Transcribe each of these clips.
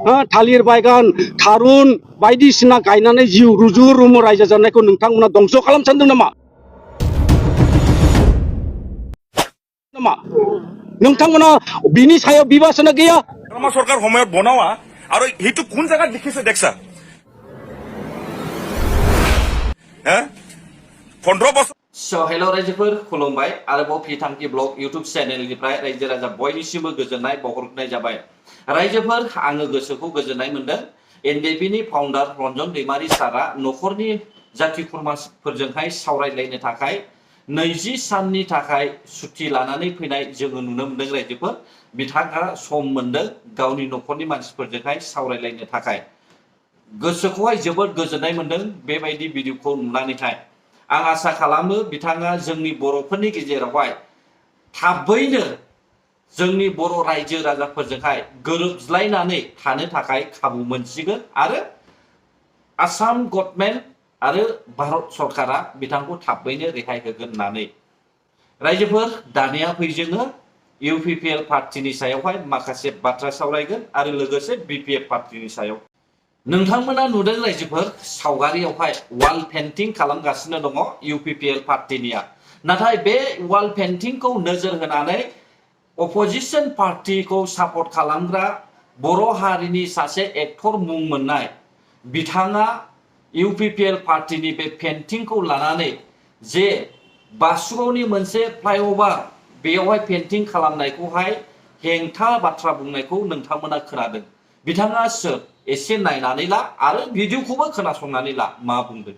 थालिर बागान थारुन बायदिसिना गायनानै जिउ रुजु रुमु रायजो जानायखौ नोंथांमोना दंस' खालामनो सानदों नामा? नोंथांमोना बिनि सायाव बिबासना गैया? हाग्रामा सरकार সময়ত বনাওয়া আৰু সেইটো কোন জায়গাত দেখিছে দেখছা? 15 বছর हेल' रायजोफोर खुलुमबाय आरोबाव फिथांखि ब्लग इउटुब चेनेलनिफ्राय रायजो राजा बयनिसिमबो गोजोननाय बावहरनाय जाबाय। रायजोफोर आङो गोसोखौ गोजोननाय मोनदों। एनडिएफबि फाउन्डार रन्जन दैमारि सारा न'खरनि जाथि खुरमाफोरजोंहाय सावरायलायनो थाखाय 20 साननि थाखाय सुथि लानानै फैनाय जोङो नुनो मोनदों। रायजोफोर बिथाङा सम मोनदों गावनि न'खरनि मानसिफोरजोंहाय सावरायलायनो थाखाय। गोसोखौहाय जोबोद गोजोननाय मोनदों बेबायदि भिडिअखौ नुनानैहाय। आं आसा खालामो बिथाङा जोंनि बर'फोरनि गेजेरावहाय थाबैनो जोंनि बर' रायजो राजाफोरजोंहाय गोरोबज्लायनानै थानो थाखाय खाबु मोनसिगोन आरो आसाम गभर्नमेन्ट आरो भारत सरकारा बिथांखौ थाबैनो रेहाय होगोन होननानै। रायजोफोर दानिया फैजोङो इउपिपिएल पार्टिनि सायावहाय माखासे बाथ्रा सावरायगोन आरो लोगोसे बिपिएफ पार्टिनि सायाव। नोंथांमोना नुदों रायजोफोर सावगारियावहाय वाल पेन्टिं खालामगासिनो दङ इउपिपिएल पार्टिनिया। नाथाय बे वाल पेन्टिंखौ नोजोर होनानै अपोजिशन पार्टिखौ सापर्ट खालामग्रा बर' हारिनि सासे एक्टर मुं मोननाय बिथाङा इउपिपिएल पार्टिनि बे पेन्टिंखौ लानानै जे बासुगावनि मोनसे फ्लाइअभार बेयावहाय पेन्टिं खालामनायखौहाय हेंथा बाथ्रा बुंनायखौ नोंथांमोना खोनादों। बिथाङा सोर एसे नायनानै ला आरो भिडिअखौबो खोनासंनानै ला मा बुंदों।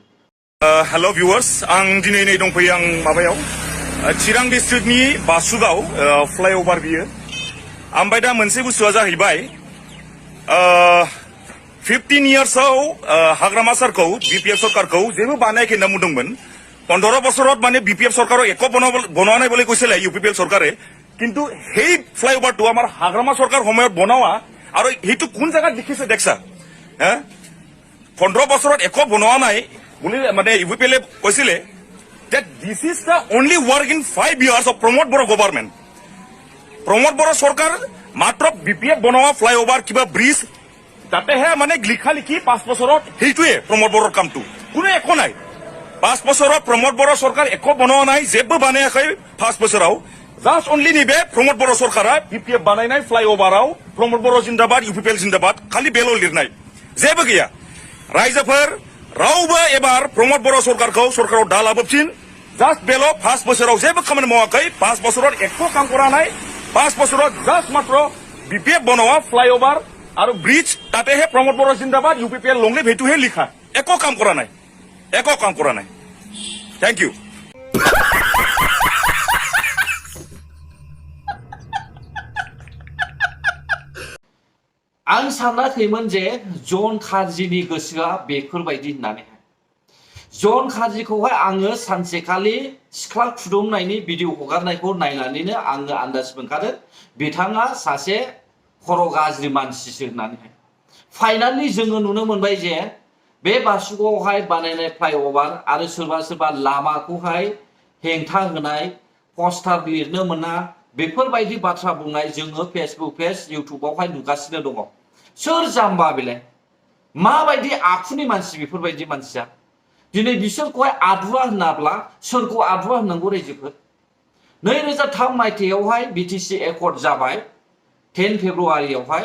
हेल' भिउवार्स आं दिनै नै दंफैयो आं माबायाव चिरां डिस्ट्रिक्टनि बासुगाव फ्लाइअभार बियो। ओमफ्राय दा मोनसे बुस्थुआ जाहैबाय 15 इयार्सआव हाग्रामा सारखौ बिपिएफ सरकारखौ जेबो बानायाखै होनना बुंदोंमोन। 15 বছৰত মানে বিপিএফ চৰকাৰৰ একো বনোৱা নাই বুলি কৈছিলে ইউপিপিএল চৰকাৰে। কিন্তু সেই ফ্লাইঅভাৰটো আমাৰ হাগ্ৰামা চৰকাৰ সময়ত বনোৱা আৰু সেইটো কোন জায়গাত দেখিছে দেখছা? 15 বছৰত একো বনোৱা নাই বুলি মানে ইউপিপিএলে কৈছিলে। that this is the only work in 5 years of Pramod বড়ো গভৰ্ণমেণ্ট। প্ৰমোদ বড়ো চৰকাৰ মাত্ৰ বিপিএফ বনোৱা ফ্লাইঅভাৰ কিবা ব্ৰিজ তাতেহে মানে লিখা লিখি 5 বছৰত সেইটোৱে প্ৰমোদ বড়োৰ কামটো। কোনো একো নাই। 5 বছৰত প্ৰমোদ বড়ো চৰকাৰ একো বনোৱা নাই যেবো বানায়াখै 5 বছৰাও। জাস্ট অনলি নিবে প্ৰমোদ বড়ো চৰকাৰা বিপিএফ বানাयनाय फ्लाइअभाराव प्रमोद बड़ो जिंदाबाद इउपिपिएल जिंदाबाद खालि बेल' लिरनाय जेबो गैया। रायजोफोर रावबो एबार प्रमोद बड़ो सरकारखौ सरकाराव दा लाबोफिन। जास्ट बेल' 5 बोसोराव जेबो खामानि मावाखै। 5 बोसोराव एकো কাম কৰা নাই। 5 बोसोराव जास्ट मात्र বিপিএফ বনোৱা फ्लाइअभार আৰু ব্ৰিজ তাতেহে प्रमोद बड़ो जिंदाबाद इउपिपिएल लंले भेटुहे लिखा। একো কাম কৰা নাই। একো কাম কৰা নাই। Thank you. आं सानाखैमोन जे जन खारजिनि गोसोआ बेफोरबायदि होननानै। जन खारजिखौहाय आङो सानसेखालि सिख्ला खुदुमनायनि भिडिअ हगारनायखौ नायनानैनो आङो आन्दाज मोनखादों बिथाङा सासे खर' गाज्रि मानसिसो होननानै। फाइनालि जोङो नुनो मोनबाय जे बे बासुगावआवहाय बानायनाय फ्लाइअभार आरो सोरबा सोरबा लामाखौहाय हेंथा होनाय पस्टार लिरनो मोना बेफोरबायदि बाथ्रा बुंनाय जोङो फेसबुक पेज इउटुबावहाय नुगासिनो दङ। सोर जाम्बा बेलाय माबायदि आखुनि मानसि बेफोरबायदि मानसिया? दिनै बिसोरखौहाय आदुवा होनाब्ला सोरखौ आदुवा होननांगौ रायजोफोर? 2003 मायथाइयावहाय बिटिसि एकर्ड जाबाय 10 फेब्रुवारियावहाय।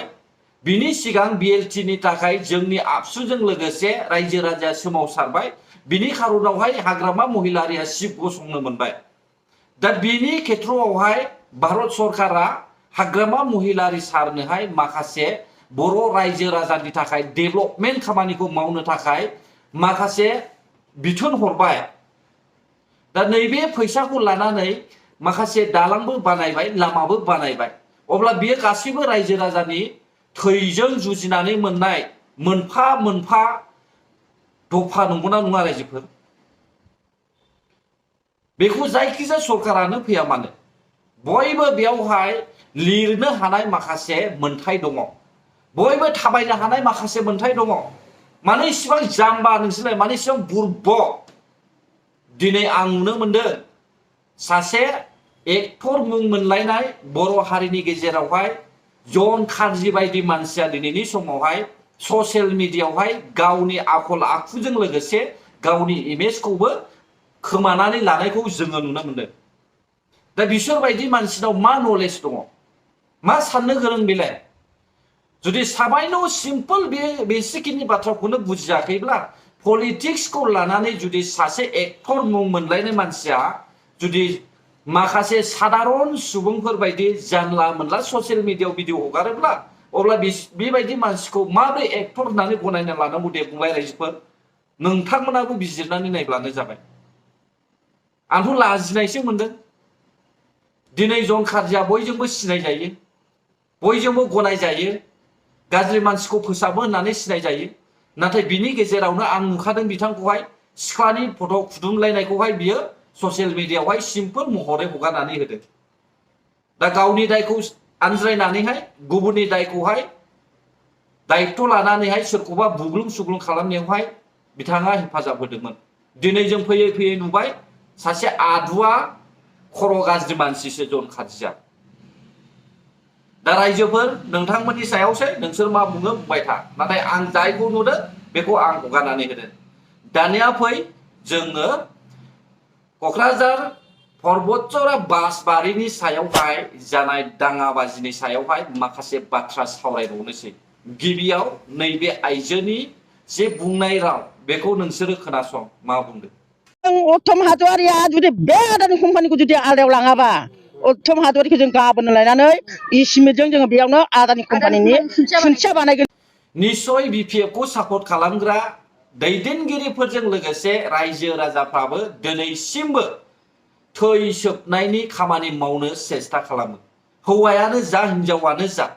बिनि सिगां बिएलटिनि थाखाय जोंनि आबसुजों लोगोसे रायजो राजा सोमावसारबाय। बिनि खारनावहाय हाग्रामा महिलारिया सिब गसंनो मोनबाय। दा बिनि खेथ्रआवहाय भारत सरकारा हाग्रामा महिलारि सारनोहाय माखासे बर' रायजो राजानि थाखाय डेभेलपमेन्ट खामानिखौ मावनो थाखाय माखासे बिथोन हरबाय। दा नैबे फैसाखौ लानानै माखासे दालांबो बानायबाय लामाबो बानायबाय। अब्ला बियो गासैबो रायजो राजानि थैजों जुजिनानै मोननाय मोनफा मोनफा दफा नंगौना नङा रायजोफोर? बेखौ जायखिजाया सरकारानो फैया मानो बयबो बेयावहाय लिरनो हानाय माखासे मोन्थाय दङ। बयबो थाबायनो हानाय माखासे मोन्थाय दङ। मानो इसिबां जाम्बा नोंसोरलाय? मानो इसिबां बुर्बक? दिनै आं नुनो मोनदों सासे एक्टर मुं मोनलायनाय बर' हारिनि गेजेरावहाय जन खारजि बायदि मानसिया दिनैनि समावहाय ससियेल मिडियायावहाय गावनि आखल आखुजों लोगोसे गावनि इमेजखौबो खोमानानै लानायखौ जोङो नुनो मोनदों। दा बिसोरबायदि मानसिनाव मा नलेज दङ, मा साननो गोरों बेलाय? जुदि साबायनो सिम्पल बेसिकनि बाथ्राखौनो बुजियाखैब्ला पलिटिक्सखौ लानानै जुदि सासे एक्टर मुं मोनलायनाय मानसिया जुदि माखासे साधारन सुबुंफोर बायदि जानला मोनला ससियेल मिडियायाव भिडिअ हगारोब्ला अब्ला बेबायदि मानसिखौ माबोरै एक्टर होननानै गनायना लानांगौ दे बुंलाय रायजोफोर? नोंथांमोनाबो बिजिरनानै नायब्लानो जाबाय। आंथ' लाजिनायसो मोनदों। दिनै जन खारजिया बयजोंबो सिनायजायो, बयजोंबो गनायजायो, गाज्रि मानसिखौ फोसाबो होननानै सिनायजायो। नाथाय बिनि गेजेरावनो आं नुखादों बिथांखौहाय सिख्लानि फट' खुदुमलायनायखौहाय बियो ससियेल मिडियायावहाय सिम्पोल महरै हगारनानै होदों। दा गावनि दायखौ आनज्रायनानैहाय गुबुननि दायखौहाय दायित्व लानानैहाय सोरखौबा बुग्लुं सुग्लुं खालामनायावहाय बिथाङा हेफाजाब होदोंमोन। दिनै जों फैयै फैयै नुबाय सासे आदुवा खर' गाज्रि मानसिसो जन खारजिया। दा रायजोफोर नोंथांमोननि सायावसो नोंसोर मा बुङो बुंबाय था, नाथाय आं जायखौ नुदों बेखौ आं हगारनानै होदों। दानिया फै जोङो क'क्राझार परबतजरा बासबारिनि सायावहाय जानाय दाङाबाजिनि सायावहाय माखासे बाथ्रा सावरायबावनोसै। गिबियाव नैबे आइजोनि जे बुंनाय राव बेखौ नोंसोरो खोनासं मा बुंदों। उत्तम हाज'वारिया जुदि बे आदानि कम्पानिखौ जुदि आलदायाव लाङाबा उत्तम हाज'वारिखौ जों गाबोन लायनानै इसिमिटजों जोङो बेयावनो आदानि कम्पानिनि खुन्थिया बानायगोन। निश्चय BPF खौ सापर्ट खालामग्रा दैदेनगिरिफोरजों लोगोसे रायजो राजाफ्राबो दिनैसिमबो थै सोबनायनि खामानि मावनो सेस्था खालामो। हौवायानो जा हिनजावानो जा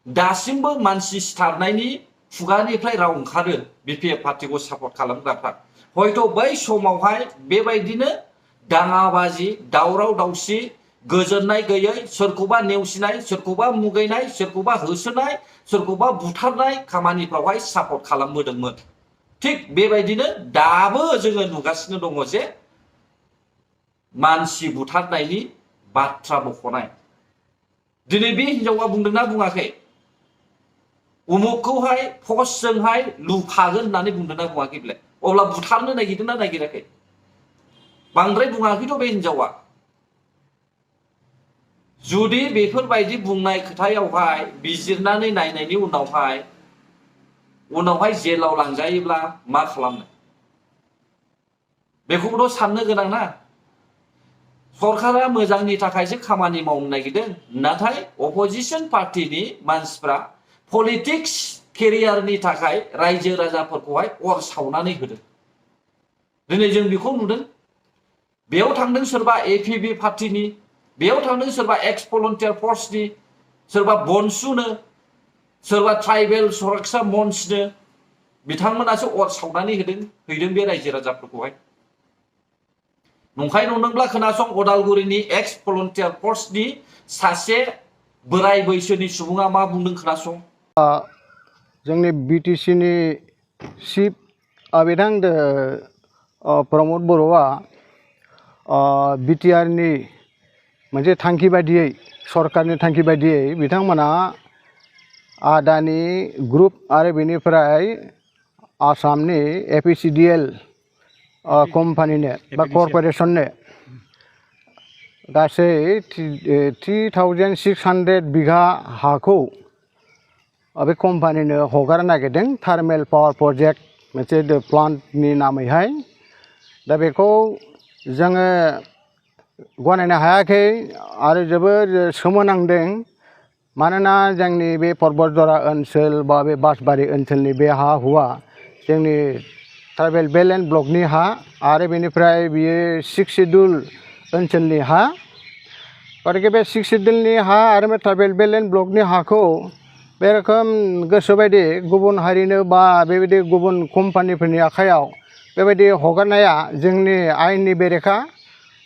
दासिमबो मानसि सिथारनायनि खुगानिफ्राय राव ओंखारो BPF पार्टिखौ सापर्ट खालामग्राफ्रा। हयथ' बै समावहाय बेबायदिनो दाङाबाजि दावराव दावसि गोजोननाय गैयै सोरखौबा नेवसिनाय, सोरखौबा मुगैनाय, सोरखौबा होसोनाय, सोरखौबा बुथारनाय खामानिफ्रावहाय सापर्ट खालामबोदोंमोन। थिग बेबायदिनो दाबो जोङो नुगासिनो दङ जे मानसि बुथारनायनि बाथ्रा बख'नाय। दिनै बे हिनजावा बुंदोंना बुङाखै? उमुखखौहाय पस्टजोंहाय लुफागोन होननानै बुंदोंना बुङाखै बेलाय? अब्ला बुथारनो नागिरदोंना नागिराखै? बांद्राय बुङाखैथ' बे हिनजावा। जुदि बेफोरबायदि बुंनाय खोथायावहाय बिजिरनानै नायनायनि उनावहाय जेलाव लांजायोब्ला मा खालामनो? बेखौबोथ' साननो गोनां ना। सरकारा मोजांनि थाखायसो खामानि मावनो नागिरदों, नाथाय अपोजिशन पार्टिनि मानसिफ्रा पलिटिक्स केरियारनि थाखाय रायजो राजाफोरखौहाय अर सावनानै होदों। दिनै जों बेखौ नुदों। बेयाव थांदों सोरबा APB पार्टिनि, बेयाव थांदों सोरबा एक्स भलन्टियार फर्सनि, सोरबा बनसुनो, सोरबा ट्राइबेल सुरक्षा मन्चनो, बिथांमोनासो अर सावनानै हैदों बे रायजो राजाफोरखौहाय। नंखाय नंदोंब्ला खोनासं, अदालगुरिनि एक्स भलन्टियार फर्सनि सासे बोराय बैसोनि सुबुङा मा बुंदों खोनासं। जोंनि BTCनि चिफ बिथां प्रमद बर'आ BTRनि मोनसे थांखि बायदियै, सरकारनि थांखि बायदियै बिथांमोना आदानि ग्रुप आरो बेनिफ्राय आसामनि APCDL कम्पानिनो बा कर्परेसननो गासै 3600 बिघा हाखौ बे कम्पानिनो हगारनो नागिरदों, थार्मेल पावार प्रजेक्ट मोनसे प्लान्टनि नामैहाय। दा बेखौ जोङो गनायनो हायाखै आरो जोबोर सोमोनांदों। मानोना जोंनि बे परबतजरा ओनसोल बा बे बासबारि ओनसोलनि बे हा हुआ जोंनि ट्राइबेल बेल्ट एन्ड ब्लकनि हा आरो बेनिफ्राय बियो 6 सिड्युल ओनसोलनि हा। गतिके बे 6 सिड्युलनि हा आरो बे ट्राइबेल बेल्ट एन्ड ब्लकनि हाखौ बे रोखोम गोसोबायदि गुबुन हारिनो बा बेबायदि गुबुन कम्पानिफोरनि आखायाव बेबायदि हगारनाया जोंनि आयेननि बेरेखा।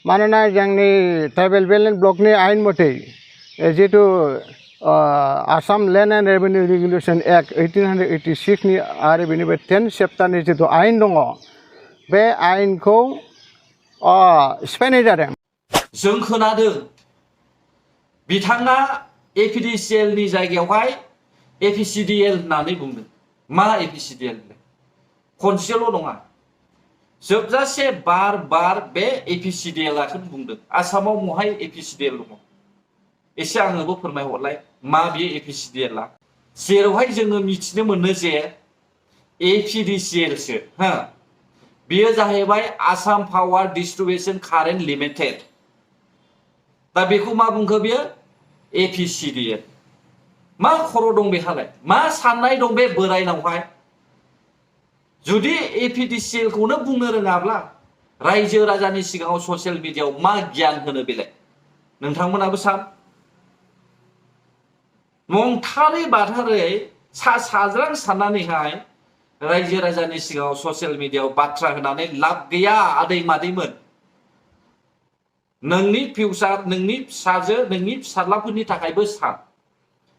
मानोना जोंनि ट्राइबेल बेल्ट एन्ड ब्लकनि आयेन मथे जिहेतु Assam land and revenue regulation act 1886 नि आरो बेनिफ्राय 10 चेप्टारनि जितु आयेन दङ, बे आयेनखौ सिफायनाय जादों। जों खोनादों बिथाङा APDCL नि जायगायावहाय APCDL होननानै बुंदों मा APCDL खनसेल' नङा जोबजासे बार बे APCDL खौनो बुंदों आसामाव महाय APCDL दङ एसे आंनोबो फोरमायहरलाय मा बेयो APCDL जेरावहाय जोङो मिथिनो मोनो जे APDCL सो हा बेयो जाहैबाय आसाम पावार डिस्ट्रिबिउशन कारेन्ट लिमिटेड दा बेखौ मा बुंखो बेयो APCDL मा खर' दं बेहालाय मा साननाय दं बे बोरायनावहाय जुदि APDCL खौनो बुंनो रोङाब्ला रायजो राजानि सिगाङाव ससियेल मिडियायाव मा गियान होनो बेलाय नोंथांमोनाबो सान नंथारै बाथारै साज्रां साननानैहाय रायजो राजानि सिगाङाव ससियेल मिडियायाव बाथ्रा होनानै लाब गैया आदै मादैमोन नोंनि फिउचार नोंनि फिसाजो नोंनि फिसाज्लाफोरनि थाखायबो सान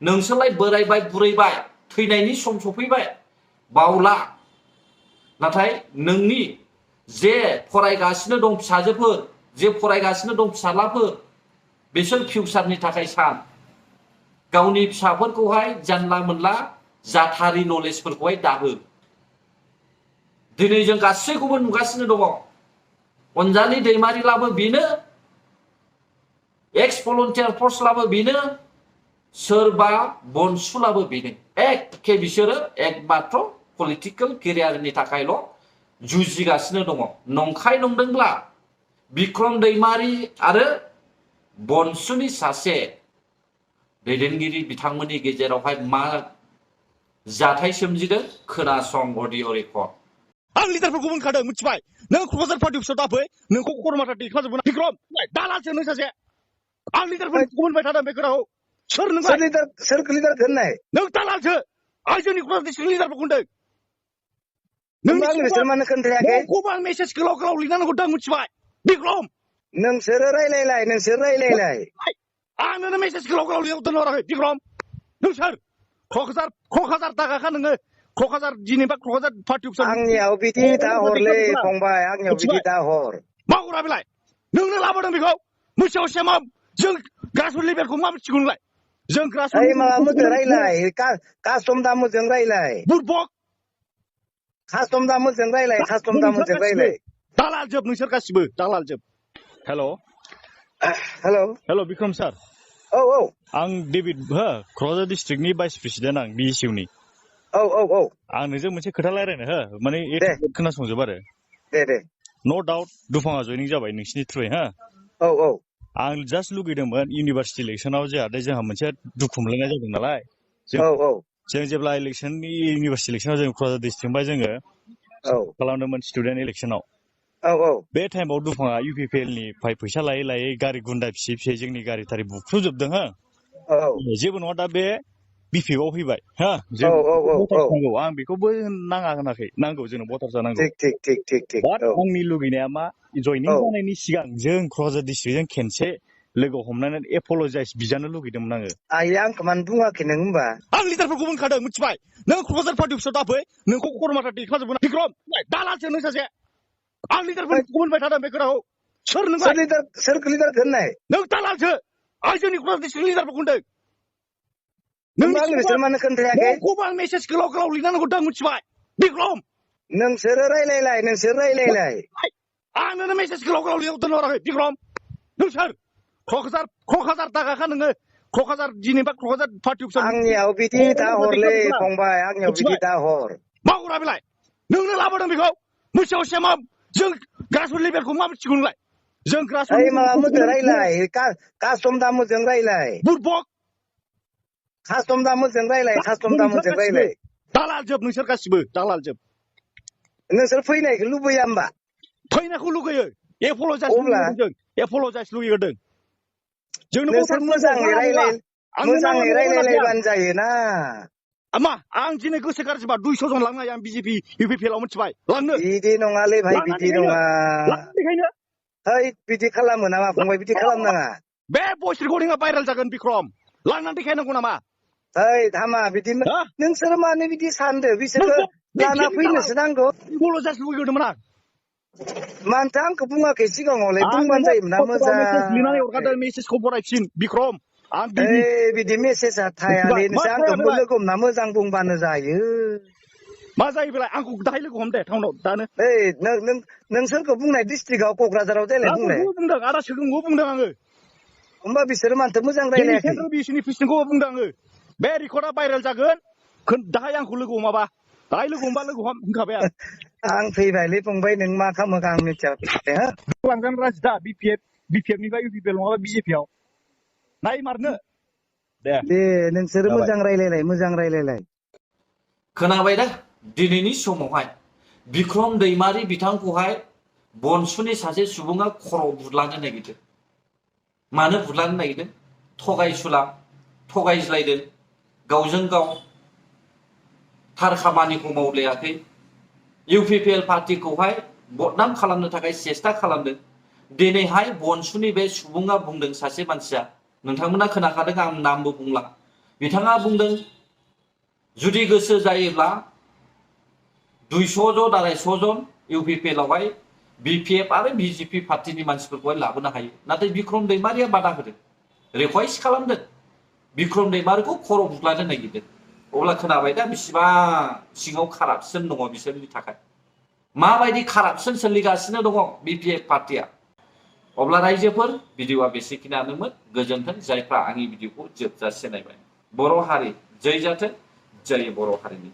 नोंसोरलाय बोरायबाय बुरैबाय थैनायनि सम सफैबाय बावला नाथाय नोंनि जे फरायगासिनो दं फिसाजोफोर जे फरायगासिनो दं फिसाज्लाफोर बिसोर फिउचारनि थाखाय सान गावनि फिसाफोरखौहाय जानला मोनला जाथारि नलेजफोरखौहाय दाहो दिनै जों गासैखौबो नुगासिनो दङ अनजालि दैमारिलाबो बेनो एक्स भलन्टियार फर्सलाबो बेनो सोरबा बनसुलाबो बेनो एखे बिसोरो एकमात्र पलिटिकेल केरियारनि थाखायल' जुजिगासिनो दङ नंखाय नंदोंब्ला बिक्रम दैमारि आरो बनसुनि सासे दैदेनगिरि बिथांमोननि गेजेरावहाय मा जाथाय सोमजिदों खोनासं अडिअ रेकर्ड आं लिडारफोरखौ बुंखादों मिथिबाय नों क'क्राझार पार्टी अफिसाव दाफै नोंखौ खरमाथा दैखांजोबगोन बिक्रम दालालसो नों सासे आं लिडारफोरखौ बुंबाय थादों बे खोथाखौ सोर नों सोर लिडार होननाय नों दालालसो आं जोंनि क'क्राझार डिस्ट्रिक्ट लिडारफोरखौ होनदों नोंसोर मानो खोन्थायाखै नोंखौबो आं मेसेज गोलाव गोलाव लिरनानै हरदों मिथिबाय बिक्रम नोंसोरो रायलायलाय आंनो मेसेज गोलाव गोलाव लिरना दोनहराखै बिक्रम नों सोर क'क्राझार दागाखा नोङो क'क्राझार जेनेबा क'क्राझार पार्टी अफिसाव आंनियाव बिदि दा हरलै फंबाय आंनियाव बिदि दा हर मा हरा बेलाय नोंनो लाबोदों बेखौ मोनसेयाव सेमा जों ग्रासरुट लेभेलखौ मा मिथिगौ नोंलाय जों ग्रासरुट माबामोनजों रायलाय कास्टम दामोजों रायलाय बुरबक कास्टम दामोजों रायलाय दालाल जोब नोंसोर गासिबो दालाल जोब हेल' बिक्रम सार औ आं डेभिड क'क्राझार डिस्ट्रिक्टनि भाइस प्रेसिडेन्ट आं BSU नि औ आं नोंजों मोनसे खोथा रायलायनो माने खोनासंजोब आरो दे न' डाउट दुफाङा जयनिं जाबाय नोंसिनि थ्रुयै औ आं जास्ट लुगैदोंमोन इउनिभार्सिटि इलेक्सनाव जोंहा मोनसे दुखु मोनलायनाय जादों नालाय जों जेब्ला इउनिभार्सिटि इलेक्सनाव जों क'क्राझार डिस्ट्रिक्टनिफ्राय जोङो खालामदोंमोन स्टुडेन्ट इलेक्सनाव बे टाइमाव दुफाङा UPPL निफ्राय फैसा लायै गारि गुन्दा फिसै जोंनि गारि थारि बुख्रुजोबदों जेबो नङा दा बे BPF फैबाय नांगौ आं बेखौबो नाङा होनाखै नांगौ जोंनो भटार जानांगौ बाट आंनि लुगैनाया मा जयनिं जानायनि सिगां जों क'क्राझार डिस्ट्रिक्टजों खेनसे लोगो हमनानै एपलजाइज बिजानो लुगैदोंमोन आं मानो बुङाखै नों होमबा आं लिडारफोरखौ बुंखादों मिथिबाय नों क'क्राझार पार्टी अफिसाव दाफै नोंखौ खरमाथा दैखांजोबगोन बिक्रम दालालसो नों सासे आं लिडारफोरखौ बुंबाय थादों बे खोथाखौ सोर लिडार होननाय नों दालालसो आं जोंनि क'क्राझार डिस्ट्रिक्ट लिडारफोरखौ होनदों नोंसोर मानो खोन्थायाखै नोंखौबो आं मेसेज गोलाव गोलाव लिरनानै हरदों मिथिबाय बिक्रम नोंसोरो रायलायलाय आंनो मेसेज गोलाव गोलाव लिरना दोनहराखै बिक्रम नों सोर क'क्राझार दागाखा नोङो क'क्राझार जेनेबा क'क्राझार पार्टी अफिसाव आंनियाव बिदि दा हरलै फंबाय आंनियाव बिदि दा हर मा हरा बेलाय नोंनो लाबोदों बेखौ मोनसेयाव सेमा जों ग्रासरुट लेभेलखौ मा मिथिगौ नोंलाय जों ग्रासरुट माबामोनजों रायलाय कास्टम दामोजों रायलाय बुरबक कास्टम दामोजों रायलाय दालाल जोब नोंसोर गासिबो दालाल जोब नोंसोर फैनायखौ लुबैया होमबा फैनायखौ लुगैयो एपलजाइज लुगैदों जोंनो नोंसोर मोजाङै रायलायलायबानो जायोना मा आं दिनै गोसो गाज्रिबा 200 जन लांनो हायो आं BJP UPPL आव मिथिबाय लांनो बिदि नङालै भाइ बिदि नङा बिदि खालामो नामा फंबाय बिदि खालामनाङा बे भइस रेकर्डिंआ भाइरेल जागोन बिक्रम लांनानै देखायनांगौ नामा धामा बिदि नोंसोर मानो बिदि सानदो बिसोरखौ लाना फैनोसो नांगौ एपलजाइज लुगैदोंमोन आं मानोथो आंखौ बुङाखै सिगाङावलाय बुंबानो जायोमोन ना मोजां लिरनानै हरखादों मेसेजखौ फरायफिन बिक्रम आं दिनै बिदि मेसेजआ थायालै नोंसोर आंखौ लोगो हमना मोजां बुंबानो जायो मा जायोब्ला आंखौ दाहाय लोगो हम दे टाउनाव दानो नोंसोरखौ बुंनाय डिस्ट्रिक्टआव क'क्राझाराव देलाय बुंलाय बुंदों आदा सोरखौ बुंदों आङो होमबा बिसोरो मानोथो मोजां जोंनि रायलायाखै सेन्ट्रेल बिसिनि प्रेसिडेन्टखौ बुंदों आङो बे रेकर्डआ भाइरेल जागोन दाहाय आंखौ लोगो हमाबा दाहाय लोगो हमबा लोगो हम होनखाबाय आं फैबायलै फंबाय नों मा खालामो आं मिथिया लांजान राजिदा बिपिएफ निफ्राय इउपिपिएल नङाबा बिजेपिआव नाय मारनो दे नोंसोरो मोजां रायलायलाय खोनाबाय दा दिनैनि समावहाय बिक्रम दैमारि बिथांखौहाय बनसुनि सासे सुबुङा खर' बुदलानो नागिरदों मानो बुदलानो नागिरदों थगायसुला थगायज्लायदों गावजों गाव थार खामानिखौ मावलायाखै इउपिपिएल पार्टिखौहाय बदनाम खालामनो थाखाय सेस्था खालामदों दिनैहाय बनसुनि बे सुबुङा बुंदों सासे मानसिया नोंथांमोना खोनाखादों आं नामबो बुंला बिथाङा बुंदों जुदि गोसो जायोब्ला 200 जन 250 जन इउपिपिएल आवहाय बिपिएफ आरो बिजेपि पार्टिनि मानसिफोरखौहाय लाबोनो हायो नाथाय बिक्रम दैमारिया बादा होदों रिक्वेस्ट खालामदों बिक्रम दैमारिखौ खर' बुख्लानो नागिरदों अब्ला खोनाबाय दा बेसेबां सिङाव कारापसन दङ बिसोरनि थाखाय माबायदि कारापसन सोलिगासिनो दङ बिपिएफ पार्टिया अब्ला रायजोफोर भिडिअआ बेसेखिनियानोमोन गोजोन्थों जायफ्रा आंनि भिडिअखौ जोबजासे नायबाय बर' हारि जय जाथों जय बर' हारिनि